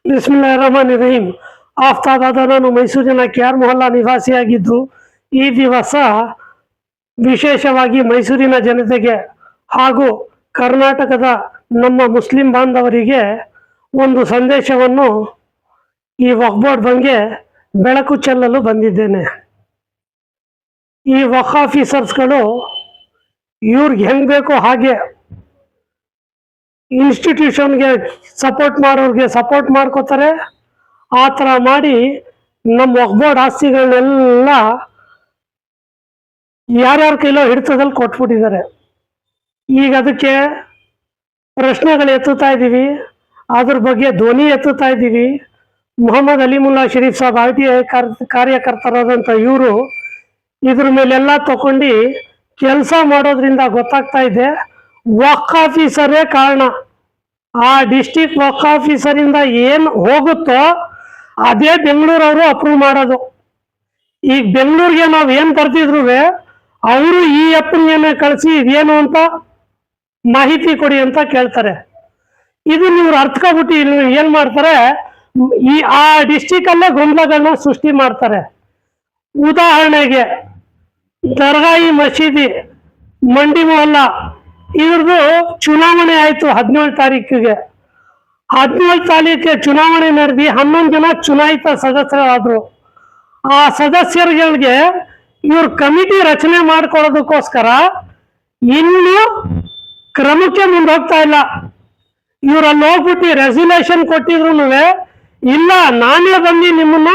ಬಿಸ್ಮಿಲ್ಲಾಹಿರ್ ರಹಮಾನಿರ್ ರಹೀಂ. ಆಫ್ತಾಬಾದ ನಾನು ಮೈಸೂರಿನ KR ಮೊಹಲ್ಲಾ ನಿವಾಸಿಯಾಗಿದ್ದು, ಈ ದಿವಸ ವಿಶೇಷವಾಗಿ ಮೈಸೂರಿನ ಜನತೆಗೆ ಹಾಗೂ ಕರ್ನಾಟಕದ ನಮ್ಮ ಮುಸ್ಲಿಂ ಬಾಂಧವರಿಗೆ ಒಂದು ಸಂದೇಶವನ್ನು ಈ ವಕ್ಫ್ ಬೋರ್ಡ್ ಬಗ್ಗೆ ಬೆಳಕು ಚೆಲ್ಲಲು ಬಂದಿದ್ದೇನೆ. ಈ ವಕ್ಫ್ ಆಫೀಸರ್ಸ್ಗಳು ಇವ್ರಿಗೆ ಹೆಂಗೆ ಬೇಕೋ ಹಾಗೆ ಇನ್ಸ್ಟಿಟ್ಯೂಷನ್ಗೆ ಸಪೋರ್ಟ್ ಮಾಡೋರಿಗೆ ಸಪೋರ್ಟ್ ಮಾಡ್ಕೋತಾರೆ. ಆ ಥರ ಮಾಡಿ ನಮ್ಮ ವಕ್ಫ್ ಬೋರ್ಡ್ ಆಸ್ತಿಗಳನ್ನೆಲ್ಲ ಯಾರ್ಯಾರ ಕೈಲೋ ಹಿಡಿತದಲ್ಲಿ ಕೊಟ್ಬಿಟ್ಟಿದ್ದಾರೆ. ಈಗ ಅದಕ್ಕೆ ಪ್ರಶ್ನೆಗಳು ಎತ್ತುತ್ತಾ ಇದ್ದೀವಿ, ಅದ್ರ ಬಗ್ಗೆ ಧ್ವನಿ ಎತ್ತುತ್ತಾ ಇದ್ದೀವಿ. ಮೊಹಮ್ಮದ್ ಅಲಿಮುಲ್ಲಾ ಶರೀಫ್ ಸಾಬ್ RTI ಕಾರ್ಯಕರ್ತರಾದಂಥ ಇವರು ಇದ್ರ ಮೇಲೆಲ್ಲ ತಗೊಂಡು ಕೆಲಸ ಮಾಡೋದ್ರಿಂದ ಗೊತ್ತಾಗ್ತಾ ಇದೆ ವಕ್ಫ್ ಆಫೀಸರೇ ಕಾರಣ. ಆ ಡಿಸ್ಟಿಕ್ ವಕ್ಫ್ ಆಫೀಸರಿಂದ ಏನು ಹೋಗುತ್ತೋ ಅದೇ ಬೆಂಗಳೂರವರು ಅಪ್ರೂವ್ ಮಾಡೋದು. ಈಗ ಬೆಂಗಳೂರಿಗೆ ನಾವು ಏನು ಬರ್ತಿದ್ರು ಅವರು ಈ ಅಪ್ಪನಿಗೆ ಕಳಿಸಿ ಇದೇನು ಅಂತ ಮಾಹಿತಿ ಕೊಡಿ ಅಂತ ಕೇಳ್ತಾರೆ. ಇದನ್ನ ಇವ್ರು ಅರ್ಥಕೊಬಿಟ್ಟು ಏನು ಮಾಡ್ತಾರೆ, ಆ ಡಿಸ್ಟಿಕಲ್ಲೇ ಗೊಂದಲಗಳನ್ನ ಸೃಷ್ಟಿ ಮಾಡ್ತಾರೆ. ಉದಾಹರಣೆಗೆ ದರ್ಗಾಯಿ ಮಸೀದಿ ಮಂಡಿ ಮೊಹಲ್ಲಾ ಇವ್ರದ್ದು ಚುನಾವಣೆ ಆಯಿತು 17 ತಾರೀಕಿಗೆ. 17 ತಾರೀಕಿಗೆ ಚುನಾವಣೆ ನಡೆದಿ 11 ಜನ ಚುನಾಯಿತ ಸದಸ್ಯರಾದರು. ಆ ಸದಸ್ಯರುಗಳಿಗೆ ಇವ್ರ ಕಮಿಟಿ ರಚನೆ ಮಾಡ್ಕೊಳ್ಳೋದಕ್ಕೋಸ್ಕರ ಇನ್ನೂ ಕ್ರಮಕ್ಕೆ ಮುಂದೋಗ್ತಾ ಇಲ್ಲ. ಇವರಲ್ಲಿ ಹೋಗ್ಬಿಟ್ಟು ರೆಸಲ್ಯೂಷನ್ ಕೊಟ್ಟಿದ್ರು ಇಲ್ಲ ನಾನೇ ಬಂದು ನಿಮ್ಮನ್ನ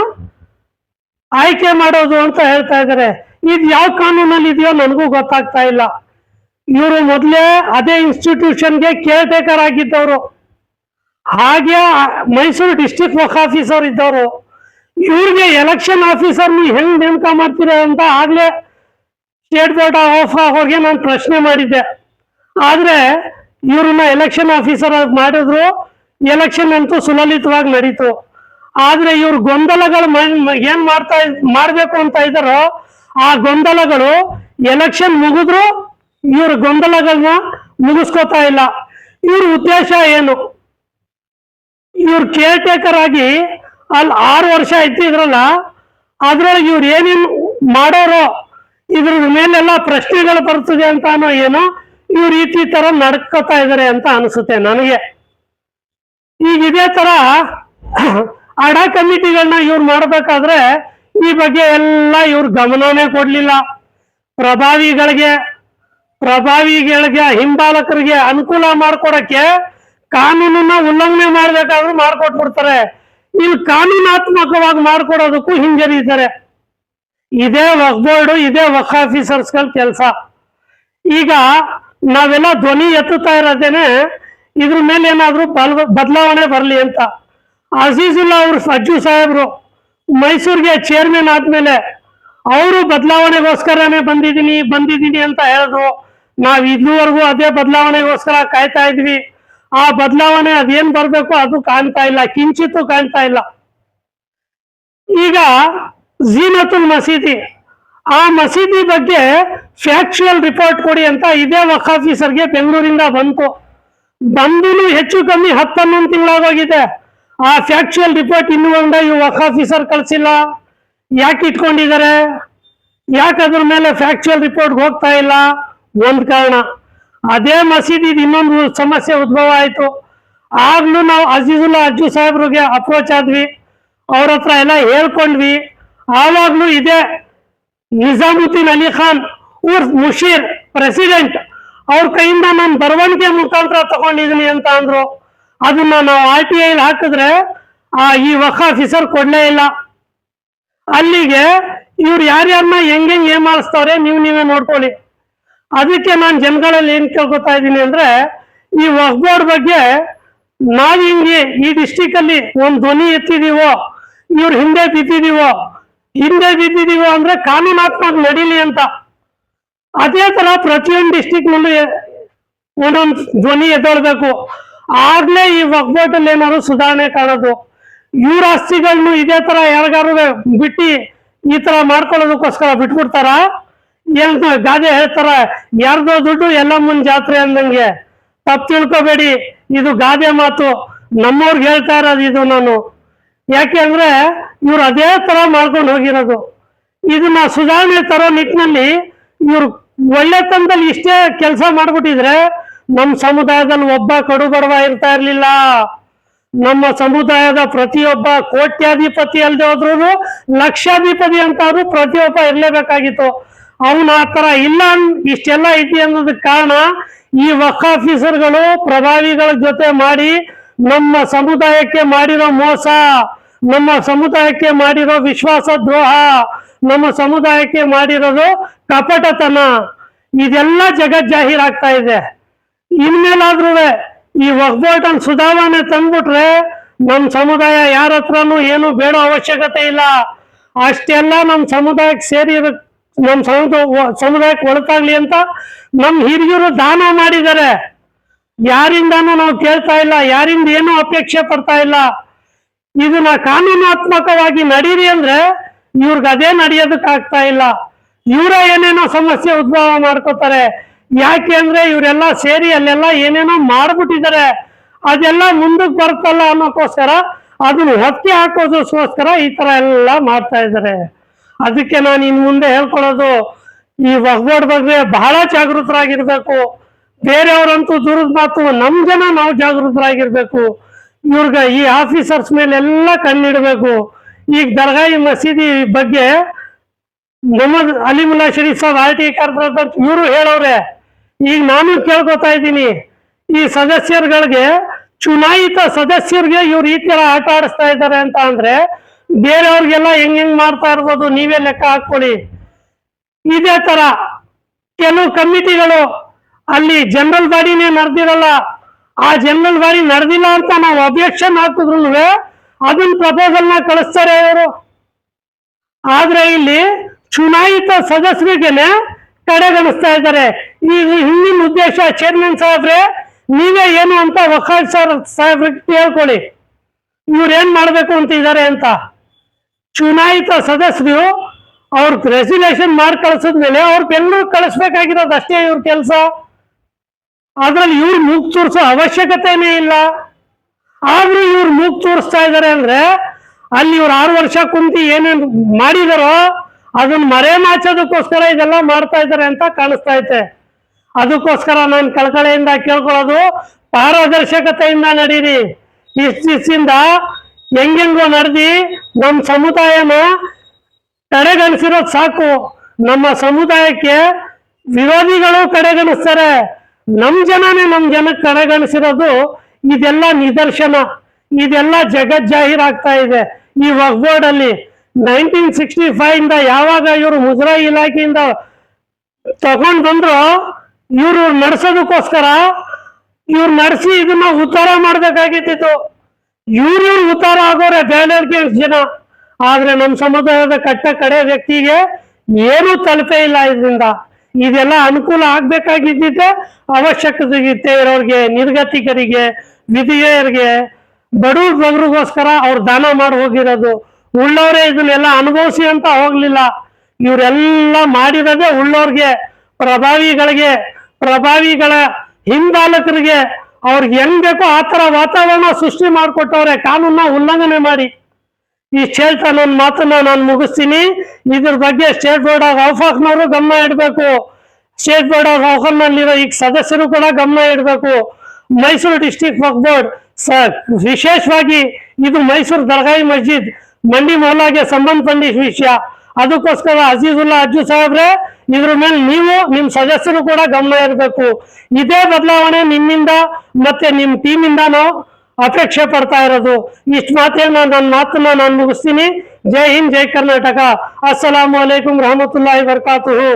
ಆಯ್ಕೆ ಮಾಡೋದು ಅಂತ ಹೇಳ್ತಾ ಇದ್ದಾರೆ. ಇದು ಯಾವ ಕಾನೂನಲ್ಲಿ ಇದೆಯೋ ನನಗೂ ಗೊತ್ತಾಗ್ತಾ ಇಲ್ಲ. ಇವರು ಮೊದಲೇ ಅದೇ ಇನ್ಸ್ಟಿಟ್ಯೂಷನ್ಗೆ ಕೇರ್ ಟೇಕರ್ ಆಗಿದ್ದವರು, ಹಾಗೆ ಮೈಸೂರು ಡಿಸ್ಟ್ರಿಕ್ಟ್ ವಕ್ಫ್ ಆಫೀಸರ್ ಇದ್ದವರು. ಇವ್ರಿಗೆ ಎಲೆಕ್ಷನ್ ಆಫೀಸರ್ ನೀವು ಹೆಂಗ್ ನೇಮಕ ಮಾಡ್ತೀರ ಅಂತ ಆಗ್ಲೇ ಸ್ಟೇಟ್ ಬೋರ್ಡ್ ಆಫ್ ಅವ್ರಿಗೆ ನಾನು ಪ್ರಶ್ನೆ ಮಾಡಿದ್ದೆ. ಆದ್ರೆ ಇವ್ರನ್ನ ಎಲೆಕ್ಷನ್ ಆಫೀಸರ್ ಮಾಡಿದ್ರು, ಎಲೆಕ್ಷನ್ ಅಂತೂ ಸುಲಲಿತವಾಗಿ ನಡೀತು. ಆದ್ರೆ ಇವ್ರು ಗೊಂದಲಗಳು ಏನ್ ಮಾಡ್ಬೇಕು ಅಂತ ಇದ್ದಾರೋ ಆ ಗೊಂದಲಗಳು ಎಲೆಕ್ಷನ್ ಮುಗಿದ್ರು ಇವ್ರ ಗೊಂದಲಗಳನ್ನ ಮುಗಿಸ್ಕೋತಾ ಇಲ್ಲ. ಇವ್ರ ಉದ್ದೇಶ ಏನು? ಇವ್ರು ಕೇರ್ ಟೇಕರ್ ಆಗಿ ಅಲ್ಲಿ 6 ವರ್ಷ ಇದ್ದಿದ್ರಲ್ಲ, ಅದ್ರೊಳಗೆ ಇವ್ರು ಏನೇನು ಮಾಡೋರೋ ಇದ್ರ ಮೇಲೆಲ್ಲ ಪ್ರಶ್ನೆಗಳು ಬರ್ತದೆ ಅಂತಾನೋ ಏನೋ ಇವ್ರು ಈ ತರ ನಡ್ಕೋತಾ ಇದಾರೆ ಅಂತ ಅನಿಸುತ್ತೆ ನನಗೆ. ಈಗ ಇದೇ ತರ ಅಡ ಕಮಿಟಿಗಳನ್ನ ಇವ್ರು ಮಾಡ್ಬೇಕಾದ್ರೆ ಈ ಬಗ್ಗೆ ಎಲ್ಲ ಇವ್ರು ಗಮನನೇ ಕೊಡ್ಲಿಲ್ಲ. ಪ್ರಭಾವಿಗಳಿಗೆ ಹಿಂಬಾಲಕರಿಗೆ ಅನುಕೂಲ ಮಾಡ್ಕೊಡಕ್ಕೆ ಕಾನೂನನ್ನ ಉಲ್ಲಂಘನೆ ಮಾಡ್ಬೇಕಾದ್ರೂ ಮಾಡ್ಕೊಟ್ಬಿಡ್ತಾರೆ. ಇಲ್ಲಿ ಕಾನೂನಾತ್ಮಕವಾಗಿ ಮಾಡ್ಕೊಡೋದಕ್ಕೂ ಹಿಂಜರಿದ್ದಾರೆ. ಇದೇ ವಕ್ಫ್ ಬೋರ್ಡು, ಇದೇ ವಕ್ಫ್ ಆಫೀಸರ್ಸ್ಗಳ ಕೆಲಸ. ಈಗ ನಾವೆಲ್ಲ ಧ್ವನಿ ಎತ್ತುತ್ತಾ ಇರೋದೇನೆ ಇದ್ರ ಮೇಲೆ ಏನಾದ್ರೂ ಬದಲಾವಣೆ ಬರಲಿ ಅಂತ. ಅಜೀಜುಲ್ಲಾ ಅವ್ರು ಅಜ್ಜು ಸಾಹೇಬ್ರು ಮೈಸೂರಿಗೆ ಚೇರ್ಮನ್ ಆದ್ಮೇಲೆ ಅವರು ಬದಲಾವಣೆಗೋಸ್ಕರನೇ ಬಂದಿದ್ದೀನಿ ಅಂತ ಹೇಳಿದ್ರು. ನಾವು ಇದುವರೆಗೂ ಅದೇ ಬದಲಾವಣೆಗೋಸ್ಕರ ಕಾಯ್ತಾ ಇದ್ವಿ. ಆ ಬದಲಾವಣೆ ಅದೇನ್ ಬರ್ಬೇಕು ಅದು ಕಾಣ್ತಾ ಇಲ್ಲ, ಕಿಂಚಿತ್ತೂ ಕಾಣ್ತಾ ಇಲ್ಲ. ಈಗ ಝೀನತುಲ್ ಮಸೀದಿ, ಆ ಮಸೀದಿ ಬಗ್ಗೆ ಫ್ಯಾಕ್ಚುಯಲ್ ರಿಪೋರ್ಟ್ ಕೊಡಿ ಅಂತ ಇದೇ ವಕ್ಫ್ ಆಫೀಸರ್ಗೆ ಬೆಂಗಳೂರಿಂದ ಬಂದು ಹೆಚ್ಚು ಕಮ್ಮಿ 10-11 ತಿಂಗಳಾಗೋಗಿದೆ. ಆ ಫ್ಯಾಕ್ಚುಯಲ್ ರಿಪೋರ್ಟ್ ಇನ್ನೂ ಈ ವಕ್ಫ್ ಆಫೀಸರ್ ಕಳಿಸಿಲ್ಲ. ಯಾಕೆ ಇಟ್ಕೊಂಡಿದ್ದಾರೆ? ಯಾಕೆ ಅದ್ರ ಮೇಲೆ ಫ್ಯಾಕ್ಚುಯಲ್ ರಿಪೋರ್ಟ್ ಹೋಗ್ತಾ ಇಲ್ಲ? ಒಂದು ಕಾರಣ. ಅದೇ ಮಸೀದಿ ಇನ್ನೊಂದು ಸಮಸ್ಯೆ ಉದ್ಭವ ಆಯಿತು. ಆಗ್ಲೂ ನಾವು ಅಜೀಜುಲ್ಲಾ ಅಜ್ಜು ಸಾಹೇಬ್ರಿಗೆ ಅಪ್ರೋಚ್ ಆದ್ವಿ, ಅವ್ರ ಹತ್ರ ಎಲ್ಲ ಹೇಳ್ಕೊಂಡ್ವಿ. ಆವಾಗ್ಲೂ ಇದೇ ನಿಜಾಮುದ್ದೀನ್ ಅಲಿ ಖಾನ್ ಉರ್ಫ್ ಮುಷೀರ್ ಪ್ರೆಸಿಡೆಂಟ್ ಅವ್ರ ಕೈಯಿಂದ ನಾನು ಬರವಣಿಗೆ ಮುಖಾಂತರ ತಗೊಂಡಿದ್ದೀನಿ ಅಂತ ಅಂದ್ರು. ಅದನ್ನ ನಾವು RTI ಹಾಕಿದ್ರೆ ಈ ವಕ್ಫ್ ಆಫೀಸರ್ ಕೊಡ್ಲೇ ಇಲ್ಲ. ಅಲ್ಲಿಗೆ ಇವ್ರು ಯಾರ್ಯಾರನ್ನ ಹೆಂಗೆ ಏಮಾರಿಸ್ತವ್ರೆ ನೀವೇ ನೋಡ್ಕೊಳ್ಳಿ. ಅದಕ್ಕೆ ನಾನು ಜನಗಳಲ್ಲಿ ಏನ್ ಕೇಳ್ಕೊತಾ ಇದ್ದೀನಿ ಅಂದ್ರೆ, ಈ ವಕ್ಫ್ ಬೋರ್ಡ್ ಬಗ್ಗೆ ನಾವ್ ಹಿಂಗೆ ಈ ಡಿಸ್ಟಿಕ್ ಅಲ್ಲಿ ಒಂದು ಧ್ವನಿ ಎತ್ತಿದೀವೋ, ಇವ್ರು ಹಿಂದೆ ಬಿದ್ದಿದೀವೋ ಅಂದ್ರೆ ಕಾನೂನಾತ್ಮಕ ನಡೀಲಿ ಅಂತ. ಅದೇ ತರ ಪ್ರತಿಯೊಂದು ಡಿಸ್ಟಿಕ್ ನಲ್ಲೂ ಒಂದೊಂದು ಧ್ವನಿ ಎದ್ದೊಳ್ಬೇಕು. ಆಗ್ಲೇ ಈ ವಕ್ಫ್ ಬೋರ್ಡ್ ಅಲ್ಲಿ ಏನಾದ್ರು ಸುಧಾರಣೆ ಕಾಣೋದು. ಇವ್ರ ಆಸ್ತಿಗಳನ್ನು ಇದೇ ತರ ಯಾರಿಗಾರು ಬಿಟ್ಟು ಈ ತರ ಮಾಡ್ಕೊಳ್ಳೋದಕ್ಕೋಸ್ಕರ ಬಿಟ್ಬಿಡ್ತಾರ? ಏನ್ ಗಾದೆ ಹೇಳ್ತಾರ, ಯಾರ್ದೋ ದುಡ್ಡು ಎಲ್ಲ ಮುಂದ್ ಜಾತ್ರೆ ಅಂದಂಗೆ. ತಪ್ಪು ತಿಳ್ಕೊಬೇಡಿ, ಇದು ಗಾದೆ ಮಾತು. ನಮ್ಮವ್ರಿಗೆ ಹೇಳ್ತಾ ಇರೋದು ಇದು ನಾನು. ಯಾಕೆ ಅಂದ್ರೆ ಇವ್ರು ಅದೇ ತರ ಮಾಡ್ಕೊಂಡು ಹೋಗಿರೋದು. ಇದನ್ನ ಸುಧಾರಣೆ ತರೋ ನಿಟ್ಟಿನಲ್ಲಿ ಇವ್ರು ಒಳ್ಳೆತನದಲ್ಲಿ ಇಷ್ಟೇ ಕೆಲಸ ಮಾಡ್ಬಿಟ್ಟಿದ್ರೆ ನಮ್ಮ ಸಮುದಾಯದಲ್ಲಿ ಒಬ್ಬ ಕಡು ಬಡವ ಇರ್ತಾ ಇರ್ಲಿಲ್ಲ. ನಮ್ಮ ಸಮುದಾಯದ ಪ್ರತಿಯೊಬ್ಬ ಕೋಟ್ಯಾಧಿಪತಿ ಅಲ್ಲದೆ ಹೋದ್ರು ಲಕ್ಷಾಧಿಪತಿ ಅಂತಾದ್ರು ಪ್ರತಿಯೊಬ್ಬ ಇರ್ಲೇಬೇಕಾಗಿತ್ತು. ಅವನ ಆ ತರ ಇಲ್ಲ. ಇಷ್ಟೆಲ್ಲ ಐತಿ ಅನ್ನೋದಕ್ಕೆ ಕಾರಣ ಈ ವಕ್ಫ್ ಆಫೀಸರ್ಗಳು ಪ್ರಭಾವಿಗಳ ಜೊತೆ ಮಾಡಿ ನಮ್ಮ ಸಮುದಾಯಕ್ಕೆ ಮಾಡಿರೋ ಮೋಸ, ನಮ್ಮ ಸಮುದಾಯಕ್ಕೆ ಮಾಡಿರೋ ವಿಶ್ವಾಸ ದ್ರೋಹ, ನಮ್ಮ ಸಮುದಾಯಕ್ಕೆ ಮಾಡಿರೋದು ಕಪಟತನ, ಇದೆಲ್ಲ ಜಗಜ್ಜಾಹೀರಾಗ್ತಾ ಇದೆ. ಇನ್ಮೇಲಾದ್ರೂ ಈ ವಕ್ಫ್ ಬೋರ್ಡ್ ಅನ್ನು ಸುಧಾರಣೆ ತಂದ್ಬಿಟ್ರೆ ನಮ್ಮ ಸಮುದಾಯ ಯಾರ ಹತ್ರನೂ ಏನು ಬೇಡೋ ಅವಶ್ಯಕತೆ ಇಲ್ಲ. ಅಷ್ಟೆಲ್ಲ ನಮ್ಮ ಸಮುದಾಯಕ್ಕೆ ಸೇರಿರೋ ನಮ್ಮ ಸಮುದಾಯಕ್ಕೆ ಒಳತಾಗ್ಲಿ ಅಂತ ನಮ್ಮ ಹಿರಿಯರು ದಾನ ಮಾಡಿದ್ದಾರೆ. ಯಾರಿಂದಾನು ನಾವು ಕೇಳ್ತಾ ಇಲ್ಲ, ಯಾರಿಂದ ಏನು ಅಪೇಕ್ಷೆ ಪಡ್ತಾ ಇಲ್ಲ. ಇದನ್ನ ಕಾನೂನಾತ್ಮಕವಾಗಿ ನಡೀರಿ ಅಂದ್ರೆ ಇವ್ರಿಗೆ ಅದೇ ನಡೆಯೋದಕ್ಕಾಗ್ತಾ ಇಲ್ಲ. ಇವರ ಏನೇನೋ ಸಮಸ್ಯೆ ಉದ್ಭವ ಮಾಡ್ಕೋತಾರೆ. ಯಾಕೆ ಅಂದ್ರೆ ಇವರೆಲ್ಲ ಸೇರಿ ಅಲ್ಲೆಲ್ಲ ಏನೇನೋ ಮಾಡ್ಬಿಟ್ಟಿದ್ದಾರೆ. ಅದೆಲ್ಲ ಮುಂದಕ್ಕೆ ಬರ್ತಲ್ಲ ಅನ್ನೋಕ್ಕೋಸ್ಕರ ಅದನ್ನ ಹೊತ್ತಿ ಹಾಕೋದಕ್ಕೋಸ್ಕರ ಈ ತರ ಎಲ್ಲ ಮಾಡ್ತಾ ಇದ್ದಾರೆ. ಅದಕ್ಕೆ ನಾನು ಇನ್ ಮುಂದೆ ಹೇಳ್ಕೊಳ್ಳೋದು, ಈ ವಕ್ಫ್ ಬೋರ್ಡ್ ಬಗ್ಗೆ ಬಹಳ ಜಾಗೃತರಾಗಿರ್ಬೇಕು. ಬೇರೆಯವರಂತೂ ದೂರದ ಮಾತು, ನಮ್ ಜನ ನಾವು ಜಾಗೃತರಾಗಿರ್ಬೇಕು. ಇವ್ರಿಗೆ ಈ ಆಫೀಸರ್ಸ್ ಮೇಲೆ ಎಲ್ಲ ಕಣ್ಣಿಡ್ಬೇಕು. ಈಗ ದರ್ಗಾಯಿ ಮಸೀದಿ ಬಗ್ಗೆ ಮೊಹಮ್ಮದ್ ಅಲಿಮುಲ್ಲಾ ಶರೀಫ್ ಸಾಬ್ RT ಕಾರ್ಪೊರೇಟರ್ ಇವರು ಹೇಳೋರೆ. ಈಗ ನಾನು ಕೇಳ್ಕೊತಾ ಇದ್ದೀನಿ, ಈ ಸದಸ್ಯರುಗಳಿಗೆ, ಚುನಾಯಿತ ಸದಸ್ಯರಿಗೆ ಇವ್ರು ಈ ತರ ಆಟ ಆಡಿಸ್ತಾ ಇದ್ದಾರೆ ಅಂತ ಅಂದ್ರೆ ಬೇರೆಯವ್ರಿಗೆಲ್ಲ ಹೆಂಗ್ ಮಾಡ್ತಾ ಇರ್ಬೋದು ನೀವೇ ಲೆಕ್ಕ ಹಾಕೊಳ್ಳಿ. ಇದೇ ತರ ಕೆಲವು ಕಮಿಟಿಗಳು ಅಲ್ಲಿ ಜನರಲ್ ಬಾಡಿನೇ ನಡೆದಿರಲ್ಲ. ಆ ಜನರಲ್ ಬಾಡಿ ನಡೆದಿಲ್ಲ ಅಂತ ನಾವು ಅಬ್ಜೆಕ್ಷನ್ ಹಾಕಿದ್ರು ಅದನ್ನ ಪ್ರಪೋಸಲ್ನ ಕಳಿಸ್ತಾರೆ ಇವರು. ಆದ್ರೆ ಇಲ್ಲಿ ಚುನಾಯಿತ ಸದಸ್ಯರಿಗೆನೆ ಕಡೆಗಣಿಸ್ತಾ ಇದ್ದಾರೆ. ಈ ಹಿಂದಿನ ಉದ್ದೇಶ ಚೇರ್ಮನ್ ಸಾಹೇಬ್ರೆ ನೀವೇ ಏನು ಅಂತ ವಕಾಲ್ ಸಾಹೇಬ್ರಿಗೆ ಕೇಳ್ಕೊಳ್ಳಿ, ಇವ್ರೇನ್ ಮಾಡ್ಬೇಕು ಅಂತ ಇದ್ದಾರೆ ಅಂತ. ಚುನಾಯಿತ ಸದಸ್ಯರು ಅವ್ರ ರೆಸಿಗ್ನೇಷನ್ ಮಾಡಿ ಕಳಿಸಿದ್ಮೇಲೆ ಅವ್ರ ಬೆಂಗಳೂರು ಕಳಿಸ್ಬೇಕಾಗಿರೋದು ಅಷ್ಟೇ ಇವ್ರ ಕೆಲಸ. ಅದ್ರಲ್ಲಿ ಇವ್ರು ಮೂಗ್ ತೋರಿಸೋ ಅವಶ್ಯಕತೆನೇ ಇಲ್ಲ. ಆದ್ರೂ ಇವ್ರು ಮೂಗ್ ತೋರಿಸ್ತಾ ಇದ್ದಾರೆ ಅಂದ್ರೆ ಅಲ್ಲಿ ಇವ್ರು 6 ವರ್ಷ ಕುಂತಿ ಏನೇನು ಮಾಡಿದಾರೋ ಅದನ್ನ ಮರೆಮಾಚೋದಕ್ಕೋಸ್ಕರ ಇದೆಲ್ಲ ಮಾಡ್ತಾ ಇದ್ದಾರೆ ಅಂತ ಕಾಣಿಸ್ತಾ ಐತೆ. ಅದಕ್ಕೋಸ್ಕರ ನಾನು ಕಳಕಳೆಯಿಂದ ಕೇಳ್ಕೊಳ್ಳೋದು, ಪಾರದರ್ಶಕತೆಯಿಂದ ನಡೀರಿ. ಇಷ್ಟು ದಿವಸದಿಂದ ಹೆಂಗೆಂಗೋ ನಡೆದಿ ನಮ್ಮ ಸಮುದಾಯನ ಕಡೆಗಣಿಸಿರೋದು ಸಾಕು. ನಮ್ಮ ಸಮುದಾಯಕ್ಕೆ ವಿರೋಧಿಗಳು ಕಡೆಗಣಿಸ್ತಾರೆ, ನಮ್ಮ ಜನಕ್ಕೆ ಕಡೆಗಣಿಸಿರೋದು ಇದೆಲ್ಲ ನಿದರ್ಶನ. ಇದೆಲ್ಲ ಜಗಜ್ಜಾಹೀರಾಗ್ತಾ ಇದೆ. ಈ ವಕ್ಫ್ ಬೋರ್ಡ್ ಅಲ್ಲಿ 1965 ಇಂದ ಯಾವಾಗ ಇವರು ಮುಜರಾಯಿ ಇಲಾಖೆಯಿಂದ ತಗೊಂಡ್ ಬಂದ್ರು, ಇವರು ನಡೆಸೋದಕ್ಕೋಸ್ಕರ ಇವ್ರು ನಡೆಸಿ ಇದನ್ನ ಉದ್ಧಾರ ಮಾಡ್ಬೇಕಾಗಿತ್ತು. ಇವ್ರು ಉದ್ಧಾರ ಆಗೋರೆ ಬೇರೆ ಜನ. ಆದ್ರೆ ನಮ್ಮ ಸಮುದಾಯದ ಕಡೆ ವ್ಯಕ್ತಿಗೆ ಏನೂ ತಲುಪೇ ಇಲ್ಲ ಇದರಿಂದ. ಇದೆಲ್ಲ ಅನುಕೂಲ ಆಗ್ಬೇಕಾಗಿದ್ದಿದ್ದೆ ಅವಶ್ಯಕತೆ ಇರೋರಿಗೆ, ನಿರ್ಗತಿಕರಿಗೆ, ವಿಧವೆಯರಿಗೆ, ಬಡವ್ರಿಗೋಸ್ಕರ ಅವ್ರು ದಾನ ಮಾಡಿ ಹೋಗಿರೋದು. ಉಳ್ಳವರೇ ಇದನ್ನೆಲ್ಲ ಅನುಭವಿಸಿ ಅಂತ ಹೋಗ್ಲಿಲ್ಲ. ಇವರೆಲ್ಲ ಮಾಡಿರೋದೇ ಉಳ್ಳೋರ್ಗೆ, ಪ್ರಭಾವಿಗಳಿಗೆ, ಪ್ರಭಾವಿಗಳ ಹಿಂಬಾಲಕರಿಗೆ ಅವ್ರಿಗೆ ಹೆಂಗ್ ಬೇಕೋ ಆ ತರ ವಾತಾವರಣ ಸೃಷ್ಟಿ ಮಾಡಿಕೊಟ್ಟವ್ರೆ ಕಾನೂನ ಉಲ್ಲಂಘನೆ ಮಾಡಿ. ಇಷ್ಟು ಹೇಳ್ತಾ ನನ್ನ ಮಾತನ್ನ ನಾನು ಮುಗಿಸ್ತೀನಿ. ಇದ್ರ ಬಗ್ಗೆ ಸ್ಟೇಟ್ ಬೋರ್ಡ್ ಆಫ್ ಔಕಾಫ್ನವರು ಗಮನ ಇಡಬೇಕು. ಸ್ಟೇಟ್ ಬೋರ್ಡ್ ಆಫ್ ಔಕಾಫ್ನಲ್ಲಿರೋ ಈಗ ಸದಸ್ಯರು ಕೂಡ ಗಮನ ಇಡಬೇಕು. ಮೈಸೂರು ಡಿಸ್ಟ್ರಿಕ್ಟ್ ವಕ್ಫ್ ಬೋರ್ಡ್ ವಿಶೇಷವಾಗಿ ಇದು ಮೈಸೂರು ದರ್ಗಾಯಿ ಮಸ್ಜಿದ್ ಮಂಡಿ ಮೊಹಲ್ಲಾಗೆ ಸಂಬಂಧಪಟ್ಟ ವಿಷಯ. ಅದಕ್ಕೋಸ್ಕರ ಅಜೀಜುಲ್ಲಾ ಅಜ್ಜು ಸಾಹೇಬ್ರೆ ಇದ್ರ ಮೇಲೆ ನೀವು ನಿಮ್ಮ ಸದಸ್ಯರು ಕೂಡ ಗಮನ ಇರಬೇಕು. ಇದೇ ಬದಲಾವಣೆ ನಿಮ್ಮಿಂದ ಮತ್ತೆ ನಿಮ್ಮ ಟೀಮಿಂದ ನಾವು ಅಪೇಕ್ಷೆ ಪಡ್ತಾ ಇರೋದು. ಇಷ್ಟು ಮಾತೇನ ನನ್ನ ಮಾತನ್ನ ನಾನು ಮುಗಿಸ್ತೀನಿ. ಜೈ ಹಿಂದ್, ಜೈ ಕರ್ನಾಟಕ. ಅಸ್ಸಲಾಮು ಅಲೈಕುಂ ರಹಮತುಲ್ಲಾಹಿ ಬರ್ಕಾತುಹು.